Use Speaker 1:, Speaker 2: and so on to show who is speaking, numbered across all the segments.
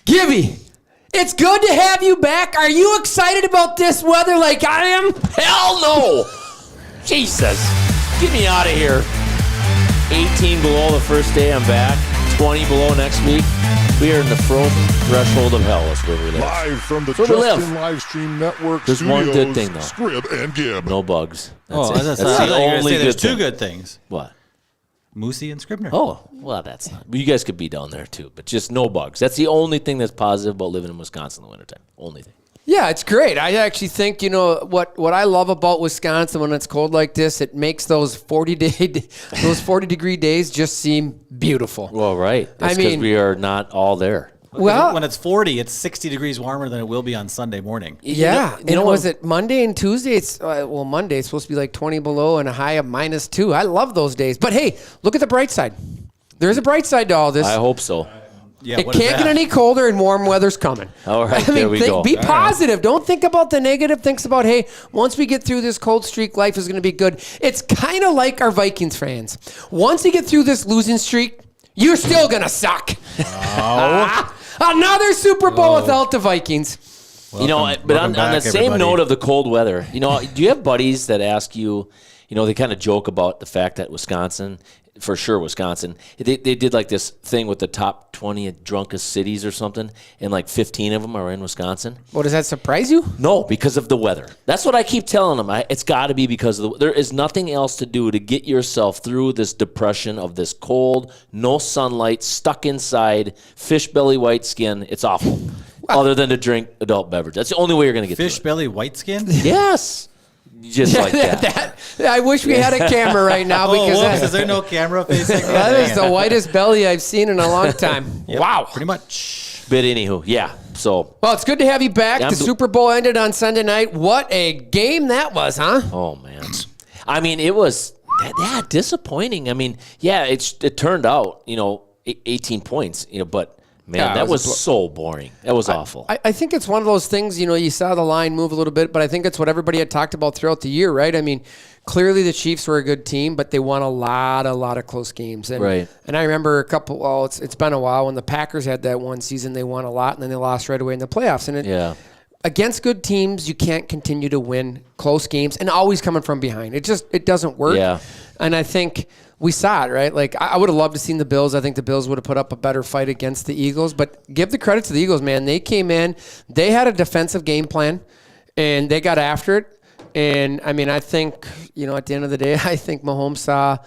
Speaker 1: Gibby, it's good to have you back. Are you excited about this weather like I am?
Speaker 2: Hell no! Jesus. Get me out of here. 18 below the first day I'm back. 20 below next week. We are in the frozen threshold of hell. That's where we live.
Speaker 3: Live from the Justin Livestream Network
Speaker 2: There's
Speaker 3: studios,
Speaker 2: one good thing, though.
Speaker 3: Scribb and Gibb.
Speaker 2: No bugs.
Speaker 4: That's
Speaker 2: it. That's the only
Speaker 4: there's
Speaker 2: good
Speaker 4: two
Speaker 2: thing.
Speaker 4: good things.
Speaker 2: What?
Speaker 4: Moosey and Scribner.
Speaker 2: Oh, well, that's not. You guys could be down there, too, but just no bugs. That's the only thing that's positive about living in Wisconsin in the wintertime. Only thing.
Speaker 1: Yeah, it's great. I actually think, what I love about Wisconsin when it's cold like this, it makes those 40-degree days just seem beautiful.
Speaker 2: Well, right. That's because we are not all there.
Speaker 1: Well,
Speaker 4: when it's 40, it's 60 degrees warmer than it will be on Sunday morning.
Speaker 1: Yeah. Was it Monday and Tuesday? It's Monday it's supposed to be like 20 below and a high of -2. I love those days. But hey, look at the bright side. There's a bright side to all this.
Speaker 2: I hope so.
Speaker 4: Yeah,
Speaker 1: it can't get any colder and warm weather's coming.
Speaker 2: All right, there we go.
Speaker 1: Be positive. Don't think about the negative. Think about, hey, once we get through this cold streak, life is going to be good. It's kind of like our Vikings fans. Once you get through this losing streak, you're still going to suck. Oh. Another Super Bowl without the Vikings.
Speaker 2: But on the same note of the cold weather, do you have buddies that ask you, they kind of joke about the fact that Wisconsin, they did like this thing with the top 20 drunkest cities or something, and like 15 of them are in Wisconsin.
Speaker 1: Well, does that surprise you?
Speaker 2: No, because of the weather. That's what I keep telling them. It's got to be because of there is nothing else to do to get yourself through this depression of this cold, no sunlight, stuck inside, fish belly white skin. It's awful. Other than to drink adult beverage. That's the only way you're going to get
Speaker 4: fish
Speaker 2: through it.
Speaker 4: belly white skin?
Speaker 2: Yes. Just like that.
Speaker 1: I wish we had a camera right now because
Speaker 4: is there no camera facing?
Speaker 1: That is the whitest belly I've seen in a long time.
Speaker 4: Yep,
Speaker 1: wow.
Speaker 4: Pretty much.
Speaker 2: But anywho, yeah. So.
Speaker 1: Well, it's good to have you back. The Super Bowl ended on Sunday night. What a game that was, huh?
Speaker 2: Oh, man. I mean, it was disappointing. I mean, it turned out, 18 points, but. Man, that was so boring. That was awful.
Speaker 1: I think it's one of those things, you saw the line move a little bit, but I think it's what everybody had talked about throughout the year, right? I mean, clearly the Chiefs were a good team, but they won a lot of close games. And,
Speaker 2: right.
Speaker 1: And I remember it's been a while when the Packers had that one season, they won a lot, and then they lost right away in the playoffs. And against good teams, you can't continue to win close games and always coming from behind. It doesn't work.
Speaker 2: Yeah.
Speaker 1: And I think we saw it, right? Like, I would have loved to seen the Bills. I think the Bills would have put up a better fight against the Eagles. But give the credit to the Eagles, man. They came in. They had a defensive game plan, and they got after it. And, I mean, I think, at the end of the day, I think Mahomes saw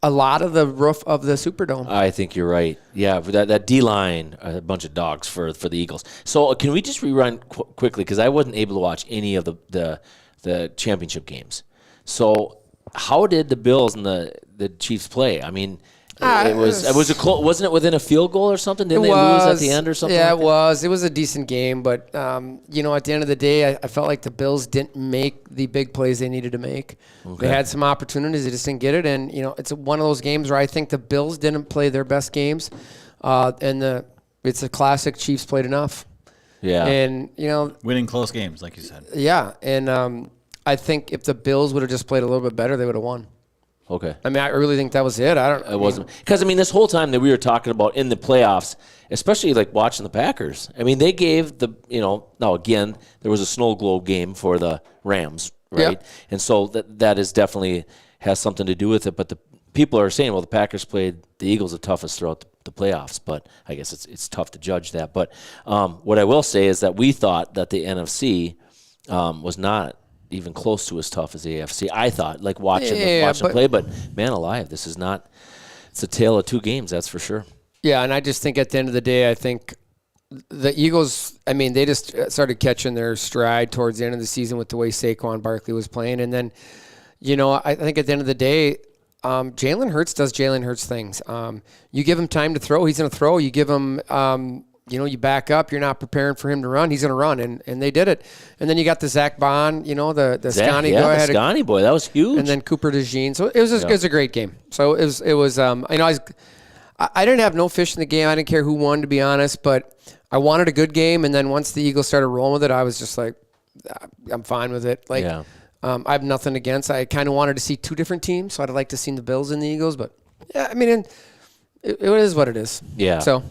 Speaker 1: a lot of the roof of the Superdome.
Speaker 2: I think you're right. Yeah, that D-line, a bunch of dogs for the Eagles. So can we just rerun quickly? Because I wasn't able to watch any of the championship games. So how did the Bills and the Chiefs play? I mean, it was a close. Wasn't it within a field goal or something? Didn't they lose at the end or something?
Speaker 1: Yeah,
Speaker 2: like
Speaker 1: it was. It was a decent game, but at the end of the day, I felt like the Bills didn't make the big plays they needed to make. Okay. They had some opportunities, they just didn't get it, and it's one of those games where I think the Bills didn't play their best games, and it's a classic. Chiefs played enough.
Speaker 2: Yeah,
Speaker 1: and
Speaker 4: winning close games, like you said.
Speaker 1: Yeah, and I think if the Bills would have just played a little bit better, they would have won.
Speaker 2: Okay.
Speaker 1: I mean, I really think that was it.
Speaker 2: It wasn't because this whole time that we were talking about in the playoffs, especially like watching the Packers. I mean, they gave now again there was a snow globe game for the Rams, right? Yep. And so that is definitely has something to do with it. But the people are saying, well, the Packers played the Eagles the toughest throughout the playoffs. But I guess it's tough to judge that. But what I will say is that we thought that the NFC was not even close to as tough as the AFC. I thought, like watching play, but man alive, this is not. It's a tale of two games, that's for sure.
Speaker 1: Yeah, and I just think at the end of the day, I think the Eagles. I mean, they just started catching their stride towards the end of the season with the way Saquon Barkley was playing, and then, I think at the end of the day, Jalen Hurts does Jalen Hurts things. You give him time to throw, he's going to throw. You give him. You back up, you're not preparing for him to run, he's going to run, and they did it. And then you got the Zach Bond, the Scotty boy.
Speaker 2: Yeah, the Scotty boy, that was huge.
Speaker 1: And then Cooper DeJean. So it was a great game. So it was I didn't have no fish in the game. I didn't care who won, to be honest, but I wanted a good game. And then once the Eagles started rolling with it, I was just like, I'm fine with it. Like, I have nothing against. I kind of wanted to see two different teams, so I'd like to see the Bills and the Eagles. But yeah, I mean, it is what it is.
Speaker 2: Yeah.
Speaker 1: So.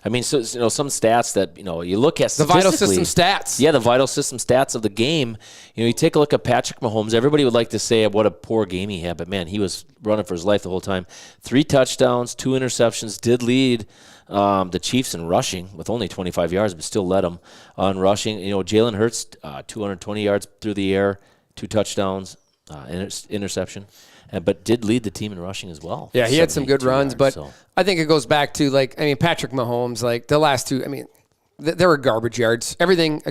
Speaker 2: I mean, so some stats that you look at
Speaker 1: the vital system stats.
Speaker 2: Yeah, the vital system stats of the game. You take a look at Patrick Mahomes. Everybody would like to say what a poor game he had, but man, he was running for his life the whole time. 3 touchdowns, 2 interceptions. Did lead the Chiefs in rushing with only 25 yards, but still led them on rushing. Jalen Hurts, 220 yards through the air, 2 touchdowns, interception. But did lead the team in rushing as well.
Speaker 1: Yeah, he had some good runs,
Speaker 2: yards,
Speaker 1: but I think it goes back to, Patrick Mahomes, the last 2, there were garbage yards. Everything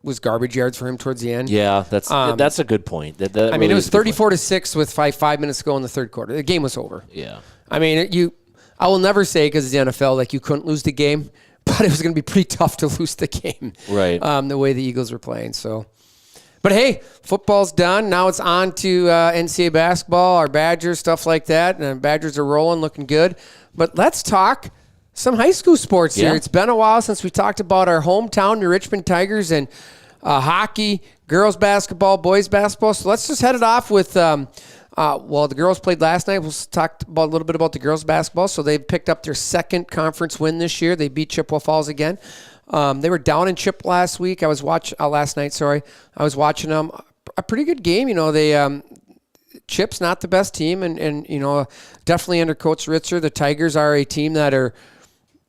Speaker 1: was garbage yards for him towards the end.
Speaker 2: Yeah, that's a good point. That
Speaker 1: really it was 34-6 with 5 minutes to go in the third quarter. The game was over.
Speaker 2: Yeah.
Speaker 1: I will never say, because it's the NFL, you couldn't lose the game, but it was going to be pretty tough to lose the game.
Speaker 2: Right.
Speaker 1: The way the Eagles were playing, so... But hey, football's done. Now it's on to NCAA basketball, our Badgers, stuff like that. And Badgers are rolling, looking good. But let's talk some high school sports here. It's been a while since we talked about our hometown, New Richmond Tigers, and hockey, girls basketball, boys basketball. So let's just head it off with, the girls played last night. We'll talk a little bit about the girls basketball. So they picked up their second conference win this year. They beat Chippewa Falls again. They were down in Chip last week. Last night. I was watching them. A pretty good game. Chip's not the best team, and definitely under Coach Ritzer. The Tigers are a team that are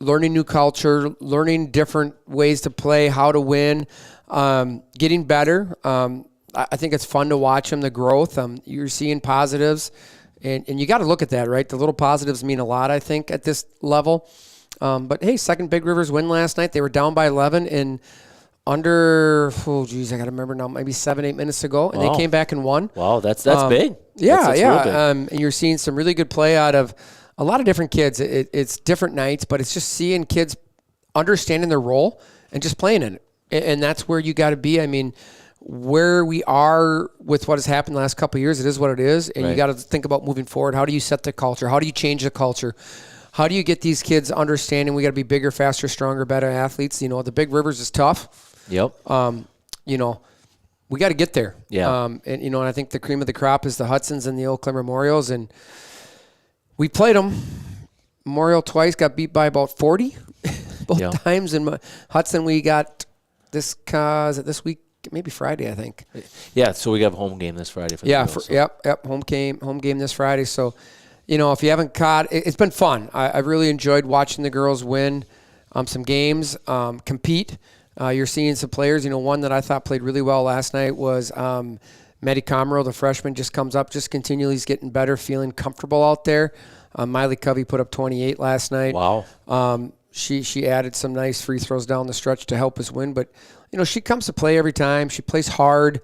Speaker 1: learning new culture, learning different ways to play, how to win, getting better. I think it's fun to watch them, the growth. You're seeing positives, and you got to look at that, right? The little positives mean a lot, I think, at this level. But hey, second Big Rivers win last night. They were down by 11 in under, I got to remember now, maybe 7-8 minutes ago, and they came back and won.
Speaker 2: Wow, that's big.
Speaker 1: Yeah,
Speaker 2: that's
Speaker 1: yeah.
Speaker 2: Real big.
Speaker 1: And you're seeing some really good play out of a lot of different kids. It's different nights, but it's just seeing kids understanding their role and just playing in it. And that's where you got to be. Where we are with what has happened the last couple of years, it is what it is, and you got to think about moving forward. How do you set the culture? How do you change the culture? How do you get these kids understanding we got to be bigger, faster, stronger, better athletes? The Big Rivers is tough.
Speaker 2: Yep.
Speaker 1: We got to get there.
Speaker 2: Yeah.
Speaker 1: And I think the cream of the crop is the Hudsons and the Eau Claire Memorials, and we played them. Memorial twice, got beat by about 40 both times. And Hudson, we got this week, maybe Friday, I think.
Speaker 2: Yeah. So we got a home game this Friday for the girls.
Speaker 1: Yep. Home game this Friday. So. If you haven't caught, it's been fun. I really enjoyed watching the girls win some games, compete. You're seeing some players. One that I thought played really well last night was Maddie Comero, the freshman, just comes up, just continually is getting better, feeling comfortable out there. Miley Covey put up 28 last night.
Speaker 2: Wow.
Speaker 1: She added some nice free throws down the stretch to help us win. But, she comes to play every time. She plays hard.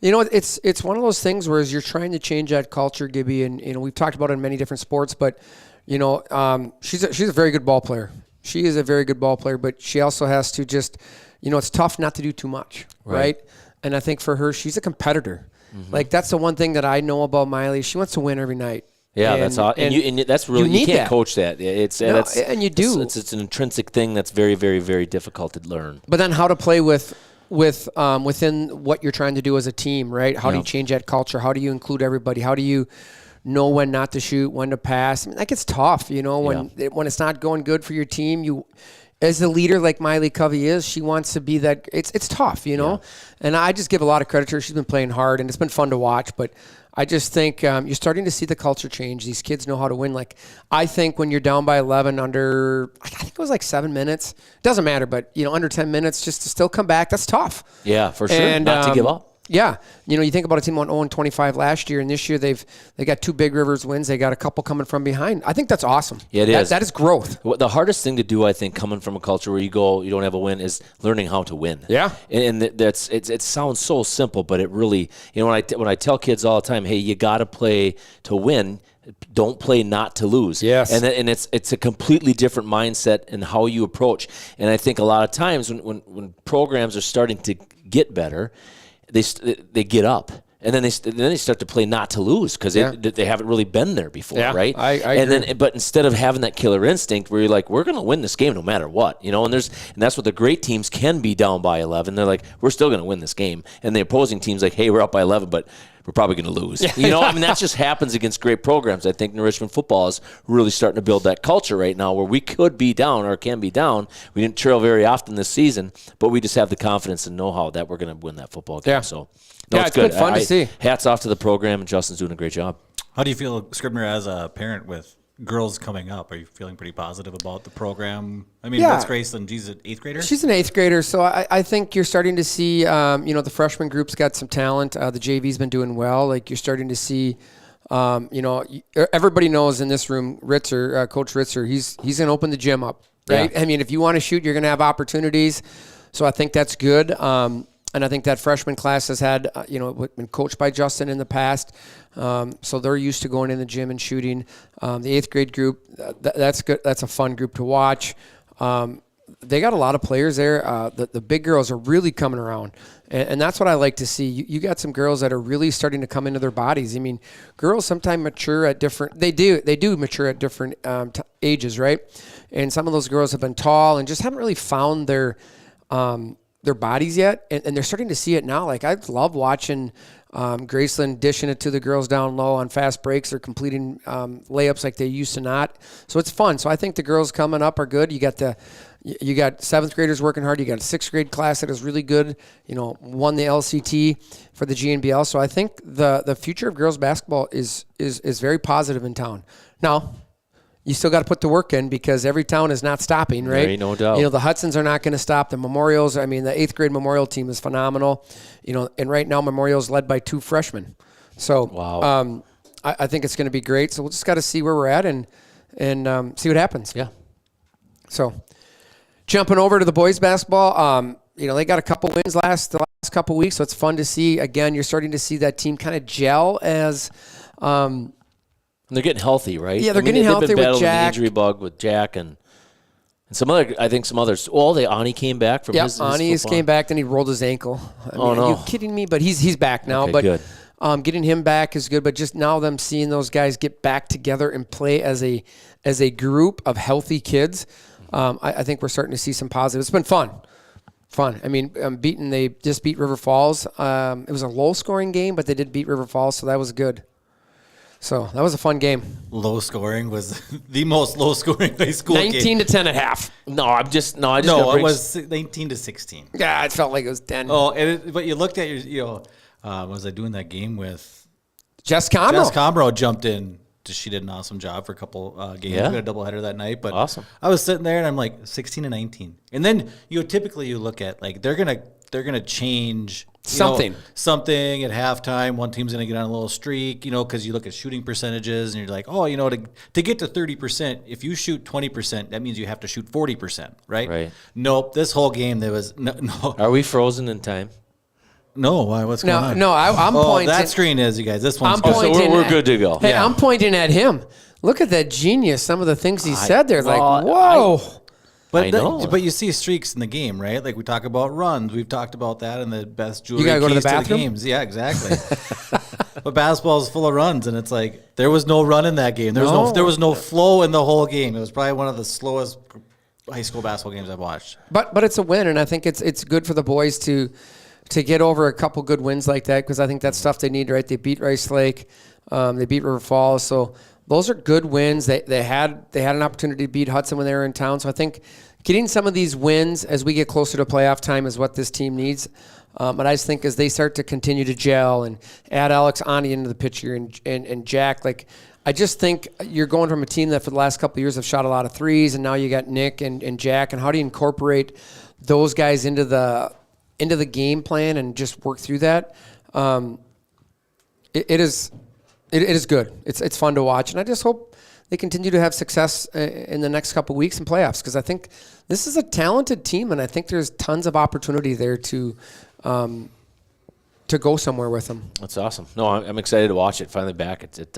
Speaker 1: It's one of those things where as you're trying to change that culture, Gibby, and we've talked about it in many different sports, but she's a very good ball player. She is a very good ball player, but she also has to just, it's tough not to do too much, right? And I think for her, she's a competitor. Mm-hmm. That's the one thing that I know about Miley. She wants to win every night.
Speaker 2: Yeah, that's all. And that's really you can't coach that.
Speaker 1: And you do.
Speaker 2: It's an intrinsic thing that's very, very, very difficult to learn.
Speaker 1: But then how to play within what you're trying to do as a team, right? How do you change that culture? How do you include everybody? How do you know when not to shoot, when to pass? That gets tough, when it's not going good for your team. You, as a leader like Miley Covey is, she wants to be that. It's tough, And I just give a lot of credit to her. She's been playing hard, and it's been fun to watch. But I just think you're starting to see the culture change. These kids know how to win. I think when you're down by 11 under, I think it was 7 minutes. Doesn't matter, but under 10 minutes, just to still come back, that's tough.
Speaker 2: Yeah, for sure.
Speaker 1: And,
Speaker 2: not to give up.
Speaker 1: Yeah. You think about a team on 0-25 last year, and this year they got 2 Big Rivers wins. They got a couple coming from behind. I think that's awesome.
Speaker 2: Yeah, it is.
Speaker 1: That is growth.
Speaker 2: The hardest thing to do, I think, coming from a culture where you don't have a win, is learning how to win.
Speaker 1: Yeah.
Speaker 2: And it sounds so simple, but it really, when I tell kids all the time, hey, you got to play to win. Don't play not to lose.
Speaker 1: Yes.
Speaker 2: And it's a completely different mindset in how you approach. And I think a lot of times when programs are starting to get better, they get up, and then they start to play not to lose because they haven't really been there before, right?
Speaker 1: I agree.
Speaker 2: But instead of having that killer instinct where you're like, we're going to win this game no matter what, and that's what the great teams can be down by 11. They're like, we're still going to win this game, and the opposing team's like, hey, we're up by 11, but we're probably going to lose. That just happens against great programs. I think Richmond football is really starting to build that culture right now where we could be down or can be down. We didn't trail very often this season, but we just have the confidence and know-how that we're going to win that football game.
Speaker 1: Yeah.
Speaker 2: So,
Speaker 1: it's good. Fun to see.
Speaker 2: Hats off to the program, and Justin's doing a great job.
Speaker 4: How do you feel, Scribner, as a parent with girls coming up? Are you feeling pretty positive about the program? I mean, what's Graceland? She's an 8th grader?
Speaker 1: She's an 8th grader, so I think you're starting to see, the freshman group's got some talent. The JV's been doing well. Like, you're starting to see, everybody knows in this room, Ritzer, Coach Ritzer, he's going to open the gym up, right?
Speaker 2: Yeah.
Speaker 1: I mean, if you want to shoot, you're going to have opportunities. So I think that's good. And I think that freshman class has had, been coached by Justin in the past. So they're used to going in the gym and shooting. The 8th grade group, that's good. That's a fun group to watch. They got a lot of players there. The big girls are really coming around. And that's what I like to see. You got some girls that are really starting to come into their bodies. I mean, girls sometimes mature at different, they do mature at different ages, right? And some of those girls have been tall and just haven't really found their bodies yet, and they're starting to see it now. Like, I love watching Graceland dishing it to the girls down low on fast breaks. They're completing layups like they used to not. So it's fun. So I think the girls coming up are good. You got 7th graders working hard. You got a 6th grade class that is really good. Won the LCT for the GNBL. So I think the future of girls basketball is very positive in town. Now, you still got to put the work in because every town is not stopping, right?
Speaker 2: There ain't no doubt.
Speaker 1: The Hudsons are not going to stop. The Memorials, the 8th grade Memorial team is phenomenal. And right now Memorial's led by 2 freshmen. So
Speaker 2: wow.
Speaker 1: I think it's going to be great. So we'll just got to see where we're at and see what happens.
Speaker 2: Yeah.
Speaker 1: So jumping over to the boys basketball, they got a couple wins the last couple weeks, so it's fun to see. Again, you're starting to see that team kind of gel as
Speaker 2: they're getting healthy, right?
Speaker 1: Yeah, they're getting healthy
Speaker 2: they've been
Speaker 1: with Jack.
Speaker 2: The injury bug with Jack and some others. Oh, Ani came back from his
Speaker 1: Ani came back, then he rolled his ankle.
Speaker 2: No.
Speaker 1: Are you kidding me? But he's back now.
Speaker 2: Okay,
Speaker 1: but
Speaker 2: good.
Speaker 1: Getting him back is good. But just now them seeing those guys get back together and play as a group of healthy kids, I think we're starting to see some positive. It's been fun. They just beat River Falls. It was a low-scoring game, but they did beat River Falls, so that was good. So that was a fun game.
Speaker 4: Low scoring was the most low scoring high school
Speaker 1: 19
Speaker 4: game.
Speaker 1: to 10 at half.
Speaker 4: It was 19 to 16.
Speaker 1: Yeah, it felt like it was 10.
Speaker 4: Oh, but you looked at was I doing that game with
Speaker 1: Jess Comro?
Speaker 4: Jess Comro jumped in. She did an awesome job for a couple games.
Speaker 2: Yeah.
Speaker 4: We had a doubleheader that night. But
Speaker 2: awesome.
Speaker 4: I was sitting there and I'm like 16 and 19. And then typically you look at like they're gonna change something at halftime. One team's gonna get on a little streak, because you look at shooting percentages and you're like, to get to 30%, if you shoot 20%, that means you have to shoot 40%, right?
Speaker 2: Right.
Speaker 4: Nope. This whole game there was no.
Speaker 2: Are we frozen in time?
Speaker 4: No, why? What's going on?
Speaker 1: No, I'm pointing.
Speaker 4: That screen is, you guys. This one's
Speaker 1: I'm
Speaker 4: good.
Speaker 1: pointing.
Speaker 2: So we're good to go.
Speaker 1: Hey,
Speaker 4: Yeah.
Speaker 1: I'm pointing at him. Look at that genius. Some of the things he said there, whoa.
Speaker 4: But you see streaks in the game, right? Like we talk about runs. We've talked about that in the best jewelry
Speaker 1: You gotta go to the
Speaker 4: keys
Speaker 1: bathroom?
Speaker 4: games. Yeah, exactly. But basketball is full of runs, and it's like there was no run in that game. There was no flow in the whole game. It was probably one of the slowest high school basketball games I've watched.
Speaker 1: But it's a win, and I think it's good for the boys to get over a couple good wins like that because I think that's stuff they need, right? They beat Rice Lake, they beat River Falls, so those are good wins. They had an opportunity to beat Hudson when they were in town, so I think getting some of these wins as we get closer to playoff time is what this team needs. But I just think as they start to continue to gel and add Alex Ani into the picture and Jack, I just think you're going from a team that for the last couple of years have shot a lot of threes, and now you got Nick and Jack, and how do you incorporate those guys into the game plan and just work through that? It is good. It's fun to watch, and I just hope they continue to have success in the next couple of weeks in playoffs because I think this is a talented team, and I think there's tons of opportunity there to go somewhere with them.
Speaker 2: That's awesome. No, I'm excited to watch it. Finally back. It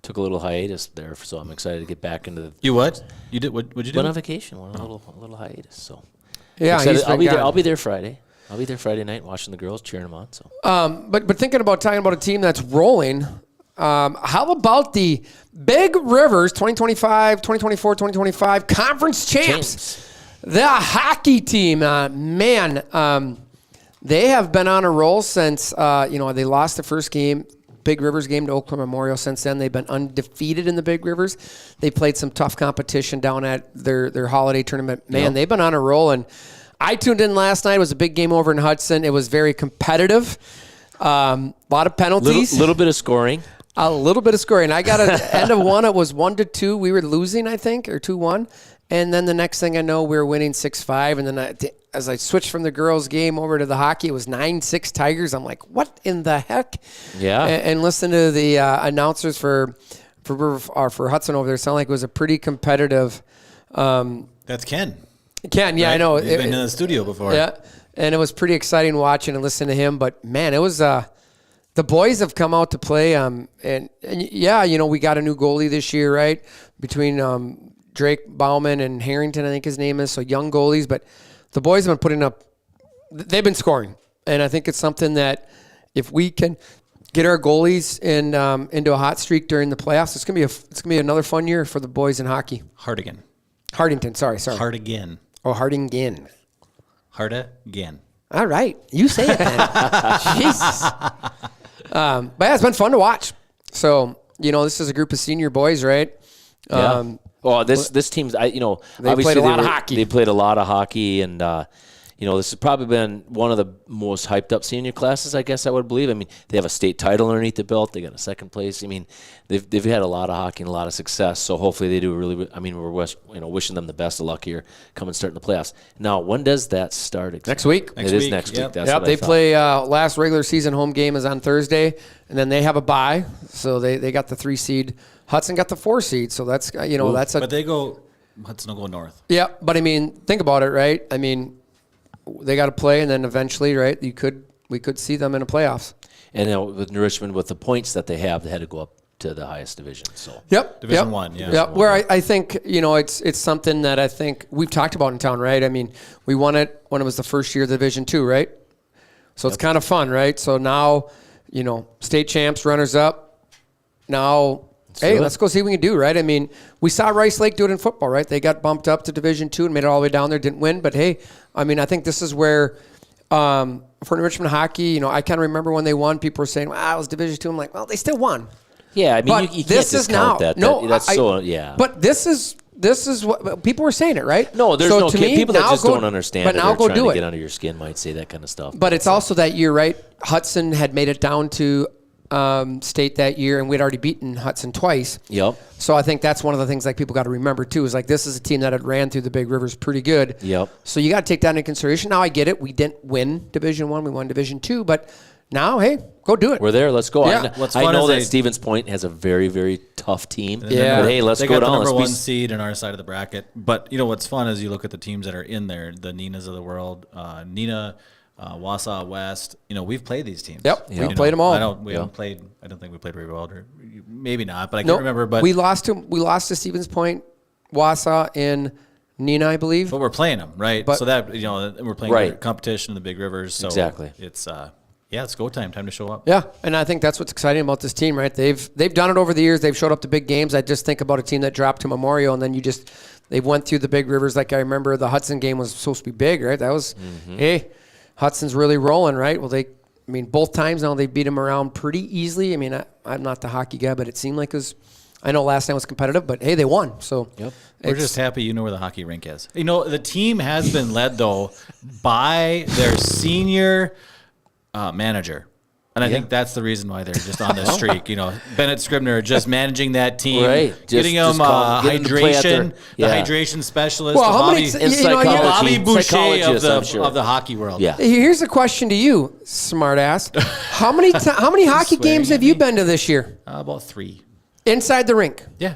Speaker 2: took a little hiatus there, so I'm excited to get back into the.
Speaker 4: You what? You did? What'd you do?
Speaker 2: Went on vacation. Went on a little hiatus. So
Speaker 1: yeah,
Speaker 2: I'll be there Friday. I'll be there Friday night watching the girls, cheering them on. So.
Speaker 1: But talking about a team that's rolling. How about the Big Rivers 2025, 2024, 2025 conference champs? The hockey team, They have been on a roll since, they lost the first game, Big Rivers game to Oakland Memorial. Since then, they've been undefeated in the Big Rivers. They played some tough competition down at their holiday tournament. Man, they've been on a roll. And I tuned in last night. It was a big game over in Hudson. It was very competitive. A lot of penalties.
Speaker 2: Little bit of scoring.
Speaker 1: A little bit of scoring. I got an end of one. It was 1-2. We were losing, I think, or 2-1. And then the next thing I know, we were winning 6-5. And then as I switched from the girls' game over to the hockey, it was 9-6 Tigers. I'm like, what in the heck?
Speaker 2: Yeah.
Speaker 1: And listen to the announcers for Hudson over there. It sounded like it was a pretty competitive.
Speaker 4: That's Ken.
Speaker 1: Ken, yeah,
Speaker 4: right?
Speaker 1: I know.
Speaker 4: He's been in the studio before.
Speaker 1: Yeah, and it was pretty exciting watching and listening to him. But man, it was the boys have come out to play. And yeah, we got a new goalie this year, right? Between Drake Bauman and Harrington, I think his name is. So young goalies, but the boys have been putting up. They've been scoring, and I think it's something that if we can get our goalies into a hot streak during the playoffs, it's gonna be another fun year for the boys in hockey. Hardington, sorry.
Speaker 4: Hardigan.
Speaker 1: Oh, Hardingen.
Speaker 4: Hardigan.
Speaker 1: All right. You say it then. Jesus. But yeah, it's been fun to watch. So, this is a group of senior boys, right?
Speaker 2: Yeah. Well, this team's,
Speaker 1: they played a lot of hockey.
Speaker 2: They played a lot of hockey, and this has probably been one of the most hyped up senior classes, I guess I would believe. I mean, they have a state title underneath the belt. They got a second place. I mean, they've had a lot of hockey and a lot of success. So hopefully they do really. I mean, we're wishing them the best of luck here, coming starting the playoffs. Now, when does that start? Exactly?
Speaker 1: Next week.
Speaker 2: It is next week. That's
Speaker 1: yep. They play last regular season home game is on Thursday, and then they have a bye. So they got the 3 seed. Hudson got the 4 seed. So that's that's a.
Speaker 4: But Hudson will go north.
Speaker 1: Yeah, but I mean, think about it, right? I mean, they got to play, and then eventually, right? We could see them in the playoffs.
Speaker 2: And with Richmond, with the points that they had to go up to the highest division. So
Speaker 4: Division 1, yeah.
Speaker 1: Yep. Where I think it's something that I think we've talked about in town, right? I mean, we won it when it was the first year of Division 2, right? So it's kind of fun, right? So now, state champs, runners up. Now, let's go see what we can do, right? I mean, we saw Rice Lake do it in football, right? They got bumped up to Division 2 and made it all the way down there, didn't win. But hey, I mean, I think this is where for Richmond hockey, I kind of remember when they won, people were saying, "Wow, it was Division 2." I'm like, well, they still won.
Speaker 2: Yeah, I mean, you can't discount that.
Speaker 1: No,
Speaker 2: that's so, yeah.
Speaker 1: But this is what people were saying it, right?
Speaker 2: No, there's no people that just don't understand.
Speaker 1: But now go do it.
Speaker 2: Get under your skin might say that kind of stuff.
Speaker 1: But it's also that year, right? Hudson had made it down to state that year, and we'd already beaten Hudson twice.
Speaker 2: Yep.
Speaker 1: So I think that's one of the things people got to remember too is this is a team that had ran through the Big Rivers pretty good.
Speaker 2: Yep.
Speaker 1: So you got to take that into consideration. Now I get it. We didn't win Division 1. We won Division 2, but now, hey, go do it.
Speaker 2: We're there. Let's go.
Speaker 1: Yeah.
Speaker 2: I know that Stevens Point has a very, very tough team.
Speaker 1: Yeah.
Speaker 2: But hey, let's go down.
Speaker 4: They got the number 1 seed in our side of the bracket. But what's fun is you look at the teams that are in there, the Ninas of the world, Nina, Wausau West. we've played these teams.
Speaker 1: Yep, we played them all.
Speaker 4: Haven't played. I don't think we played very well, or maybe not. But I can't remember. But
Speaker 1: we lost to Stevens Point, Wausau, and Nina, I believe.
Speaker 4: But we're playing them, right?
Speaker 1: But,
Speaker 4: so that we're playing competition in the Big Rivers. So
Speaker 2: exactly.
Speaker 4: It's it's go time. Time to show up.
Speaker 1: Yeah, and I think that's what's exciting about this team, right? They've done it over the years. They've showed up to big games. I just think about a team that dropped to Memorial, and then they went through the Big Rivers. Like I remember the Hudson game was supposed to be big, right? That was hey. Hudson's really rolling, right? Well, both times now they beat him around pretty easily. I mean, I'm not the hockey guy, but it seemed like it was. I know last time was competitive, but hey, they won. So
Speaker 4: we're just happy you know where the hockey rink is. The team has been led though by their senior manager. And I think that's the reason why they're just on this streak. Bennett Scribner just managing that team,
Speaker 2: right?
Speaker 4: Getting them hydration, the hydration specialist,
Speaker 1: well,
Speaker 4: Bobby Boucher of the hockey world.
Speaker 2: Yeah.
Speaker 1: Here's a question to you, smart ass. How many hockey games have you been to this year?
Speaker 4: About 3.
Speaker 1: Inside the rink?
Speaker 4: Yeah.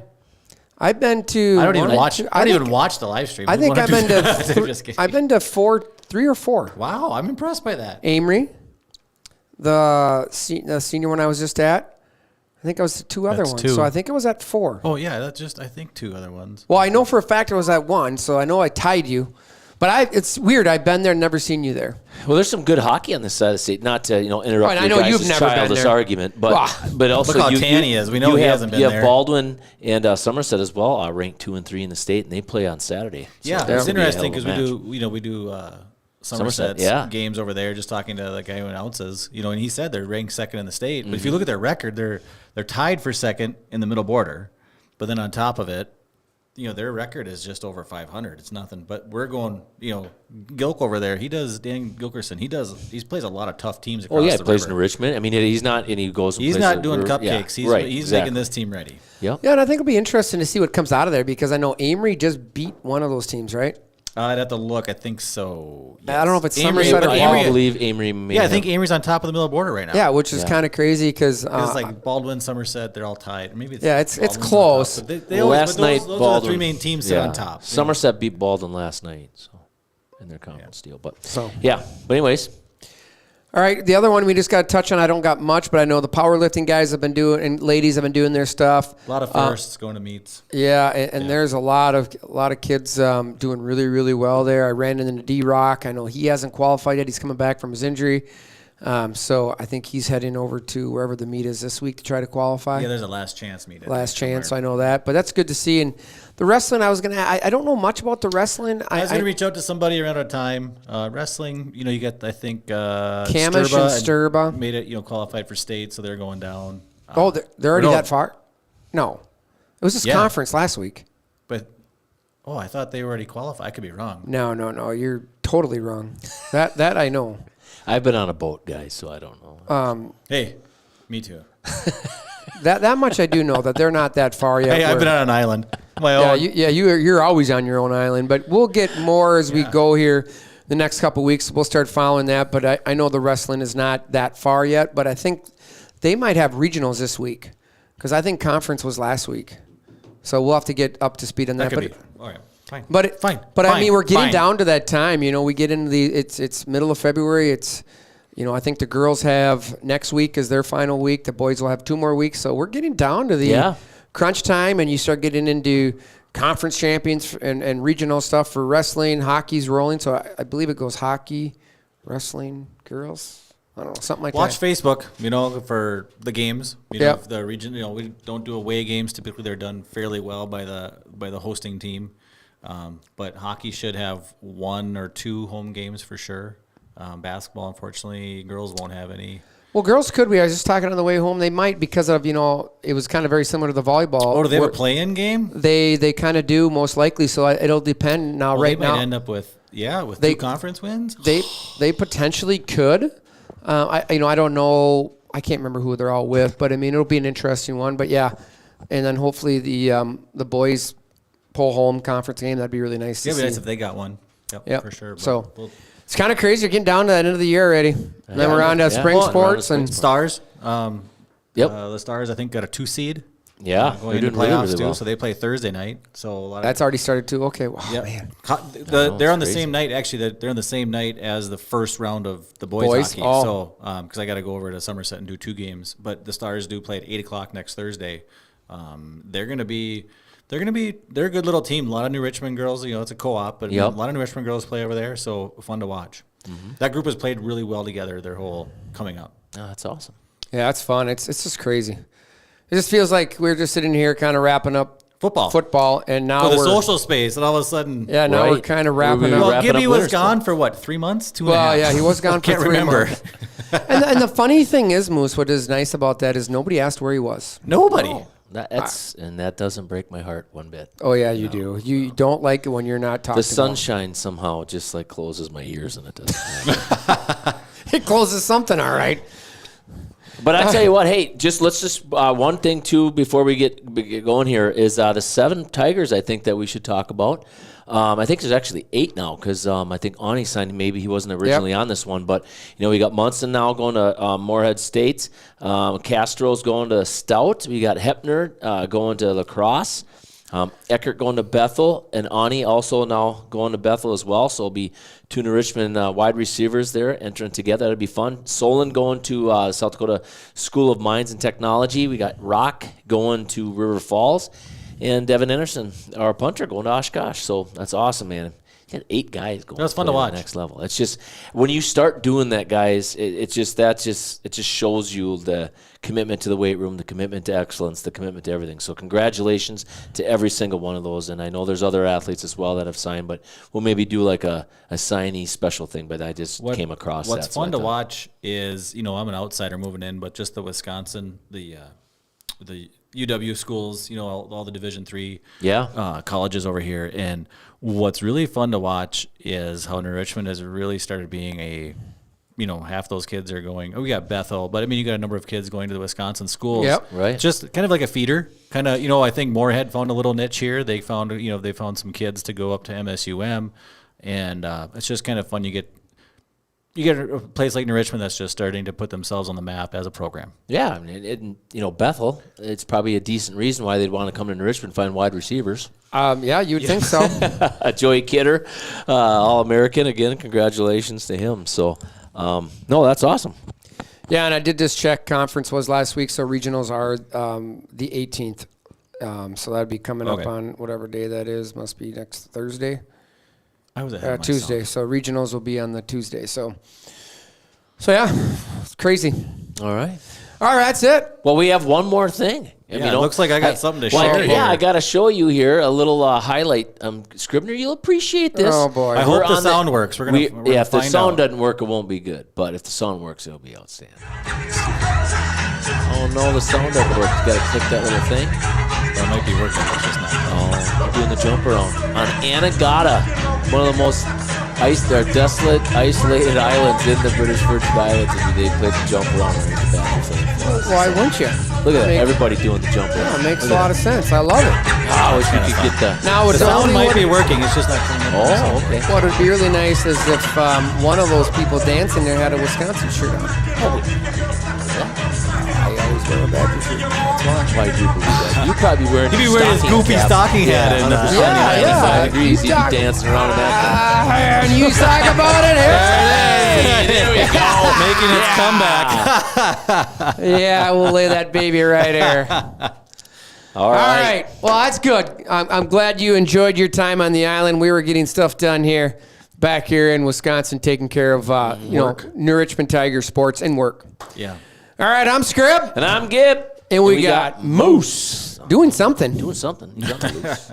Speaker 1: I've been to.
Speaker 4: I don't even watch the live stream.
Speaker 1: I think I've been to. I've been to 3 or 4.
Speaker 4: Wow, I'm impressed by that.
Speaker 1: Amory. The senior one I was just at, I think I was 2 other ones.
Speaker 4: 2.
Speaker 1: So I think it was at 4.
Speaker 4: Oh, yeah, that's just, I think 2 other ones.
Speaker 1: Well, I know for a fact it was at 1, so I know I tied you. But it's weird. I've been there and never seen you there.
Speaker 2: Well, there's some good hockey on this side of the state. Not to interrupt
Speaker 1: I know
Speaker 2: your
Speaker 1: you've
Speaker 2: guys'
Speaker 1: never been
Speaker 2: childish
Speaker 1: there.
Speaker 2: argument, but also
Speaker 4: look how tan he is. We know he hasn't been there.
Speaker 2: You have Baldwin and Somerset as well, ranked 2 and 3 in the state, and they play on Saturday.
Speaker 4: So it's interesting because we do Somerset's games over there, just talking to the guy who announces, and he said they're ranked second in the state. But if you look at their record, they're tied for second in the middle border. But then on top of it, their record is just over 500. It's nothing. But we're going, Gilk over there. Dan Gilkerson. He plays a lot of tough teams across the river.
Speaker 2: He plays in Richmond. I mean, he's not, and he goes.
Speaker 4: He's not doing cupcakes. He's making this team ready.
Speaker 1: Yeah, and I think it'll be interesting to see what comes out of there because I know Amory just beat one of those teams, right?
Speaker 4: I'd have to look. I think so. Yes.
Speaker 1: I don't know if it's Somerset or
Speaker 2: Baldwin. I believe Amory.
Speaker 4: I think Amory's on top of the middle border right now.
Speaker 1: Yeah, which is kind of crazy because
Speaker 4: like Baldwin, Somerset, they're all tied. Maybe
Speaker 1: it's close.
Speaker 4: Last night, those are the three main teams sit on top.
Speaker 2: Somerset beat Baldwin last night, in their conference deal. But anyways.
Speaker 1: All right, the other one we just got to touch on. I don't got much, but I know the powerlifting guys have been doing and ladies have been doing their stuff.
Speaker 4: A lot of firsts going to meets.
Speaker 1: Yeah, and there's a lot of kids doing really, really well there. I ran into D-Rock. I know he hasn't qualified yet. He's coming back from his injury. So I think he's heading over to wherever the meet is this week to try to qualify.
Speaker 4: Yeah, there's a last chance meet.
Speaker 1: Last chance, I know that. But that's good to see. And the wrestling, I don't know much about the wrestling.
Speaker 4: I was going to reach out to somebody around our time. Wrestling, you got, I think,
Speaker 1: Camish and Sturba.
Speaker 4: Made it, qualified for state, so they're going down.
Speaker 1: They're already that far? No. It was this conference last week.
Speaker 4: But, I thought they were already qualified. I could be wrong.
Speaker 1: No. You're totally wrong. That I know.
Speaker 2: I've been on a boat, guys, so I don't know.
Speaker 4: Hey, me too.
Speaker 1: that much I do know that they're not that far yet.
Speaker 4: Hey, I've been on an island. My own.
Speaker 1: You're always on your own island, but we'll get more as we go here the next couple of weeks. We'll start following that, but I know the wrestling is not that far yet, but I think they might have regionals this week because I think conference was last week. So we'll have to get up to speed on that.
Speaker 4: Could be. All right. Fine.
Speaker 1: Fine. I mean, we're getting down to that time. We get into it's middle of February. It's, I think the girls have next week is their final week. The boys will have 2 more weeks. So we're getting down to the crunch time, and you start getting into conference champions and regional stuff for wrestling. Hockey's rolling. So I believe it goes hockey, wrestling, girls. I don't know, something like
Speaker 4: Watch
Speaker 1: that.
Speaker 4: Watch Facebook, for the games. The region. We don't do away games. Typically, they're done fairly well by the hosting team. But hockey should have 1 or 2 home games for sure. Basketball, unfortunately, girls won't have any.
Speaker 1: Well, girls could be. I was just talking on the way home. They might because of, it was kind of very similar to the volleyball.
Speaker 4: Do they have a play-in game?
Speaker 1: They kind of do, most likely. So it'll depend. Now, right now,
Speaker 4: they might end up with 2 conference wins.
Speaker 1: They potentially could. I don't know. I can't remember who they're all with, but I mean, it'll be an interesting one. But yeah, and then hopefully the boys pull home conference game. That'd be really nice to see.
Speaker 4: It'd be nice if they got one. Yep. For sure.
Speaker 1: But it's kind of crazy. You're getting down to that end of the year already. And then we're on to spring sports and
Speaker 4: Stars. The Stars, I think, got a 2 seed.
Speaker 2: Yeah,
Speaker 4: going into playoffs too. So they play Thursday night. So
Speaker 1: that's already started too. Okay, wow, man.
Speaker 4: They're on the same night. Actually, they're on the same night as the first round of the boys hockey. So because I got to go over to Somerset and do 2 games, but the Stars do play at 8:00 next Thursday. They're a good little team. A lot of New Richmond girls. It's a co-op, but a lot of New Richmond girls play over there. So fun to watch. Mm-hmm. That group has played really well together. Their whole coming up.
Speaker 2: Oh, that's awesome.
Speaker 1: Yeah, that's fun. It's just crazy. It just feels like we're just sitting here kind of wrapping up football, and now
Speaker 4: the social space, and all of a sudden,
Speaker 1: now we're kind of wrapping up.
Speaker 4: Well, Gibby was gone for what, 3 months, 2.5?
Speaker 1: Well, yeah, he was gone for 3 months. and the funny thing is, Moose, what is nice about that is nobody asked where he was.
Speaker 4: Nobody.
Speaker 2: No. And that doesn't break my heart one bit.
Speaker 1: Oh yeah, you do. You don't like it when you're not talking.
Speaker 2: The sunshine somehow just like closes my ears, and it doesn't.
Speaker 1: It closes something, all right.
Speaker 2: But I tell you what, hey, let's just one thing too before we get going here is the 7 Tigers. I think that we should talk about. I think there's actually 8 now because I think Ani signed. Maybe he wasn't originally on this one, but we got Munson now going to Moorhead State. Castro's going to Stout. We got Hepner going to La Crosse. Eckert going to Bethel, and Ani also now going to Bethel as well. So it'll be 2 New Richmond wide receivers there entering together. That'll be fun. Solon going to South Dakota School of Mines and Technology. We got Rock going to River Falls, and Devin Anderson, our punter, going to Oshkosh. So that's awesome, man. got 8 guys going.
Speaker 4: That was fun to watch.
Speaker 2: The next level. It's just when you start doing that, guys. It just shows you the commitment to the weight room, the commitment to excellence, the commitment to everything. So congratulations to every single one of those. And I know there's other athletes as well that have signed, but we'll maybe do like a signee special thing. But I just came across
Speaker 4: what's
Speaker 2: that.
Speaker 4: Fun to watch is, I'm an outsider moving in, but just the Wisconsin, the UW schools, all the Division III colleges over here. And what's really fun to watch is how New Richmond has really started being a, half those kids are going, we got Bethel, but I mean, you got a number of kids going to the Wisconsin schools.
Speaker 1: Yep.
Speaker 2: Right.
Speaker 4: Just kind of like a feeder. Kind of, I think Moorhead found a little niche here. They found, they found some kids to go up to MSUM. And it's just kind of fun. You get a place like New Richmond that's just starting to put themselves on the map as a program.
Speaker 2: Yeah, I mean, Bethel, it's probably a decent reason why they'd want to come to New Richmond and find wide receivers.
Speaker 1: Yeah, you would think so.
Speaker 2: Joey Kidder, All-American. Again, congratulations to him. So, no, that's awesome.
Speaker 1: Yeah, and I did just check. Conference was last week, so regionals are the 18th. So that'd be coming up on whatever day that is. Must be next Thursday.
Speaker 4: I was ahead of
Speaker 1: Tuesday. So regionals will be on the Tuesday. So yeah, it's crazy.
Speaker 2: All right,
Speaker 1: that's it.
Speaker 2: Well, we have one more thing.
Speaker 4: It looks like I got something to share here.
Speaker 2: Yeah, I got to show you here a little highlight. Scribner, you'll appreciate this.
Speaker 1: Oh, boy.
Speaker 4: I hope the sound works. We're gonna
Speaker 2: if the
Speaker 4: find
Speaker 2: sound
Speaker 4: out.
Speaker 2: doesn't work, it won't be good. But if the sound works, it'll be outstanding. Oh, no, the sound doesn't work. You got to click that little thing.
Speaker 4: That might be working. It's just not.
Speaker 2: Oh, doing the jump around on Anegada, one of the most desolate, isolated islands in the British Virgin Islands. And they played the jump around and the back.
Speaker 1: Why wouldn't you?
Speaker 2: Look at that. Everybody doing the jump around.
Speaker 1: It makes a lot of sense. I love it.
Speaker 2: I wish we could get that.
Speaker 1: Now,
Speaker 4: The sound might be working. It's just not coming up.
Speaker 2: Oh, okay.
Speaker 1: What would be really nice is if one of those people dancing there had a Wisconsin shirt on. I always wear a Badger shirt. That's why.
Speaker 2: I do believe that. You'd probably be wearing
Speaker 4: He'd be wearing his goofy stocking hat. And,
Speaker 2: 95 degrees. He'd be dancing around in that
Speaker 1: And you talk about it.
Speaker 2: There we go.
Speaker 4: Making its comeback.
Speaker 1: Yeah, we'll lay that baby right here.
Speaker 2: All
Speaker 1: All
Speaker 2: right.
Speaker 1: right. Well, that's good. I'm glad you enjoyed your time on the island. We were getting stuff done here, back here in Wisconsin, taking care of New Richmond Tiger sports and work.
Speaker 4: Yeah.
Speaker 1: All right. I'm Scrib.
Speaker 2: And I'm Gib.
Speaker 1: And we got Moose doing something.
Speaker 2: Doing something. He's on the loose.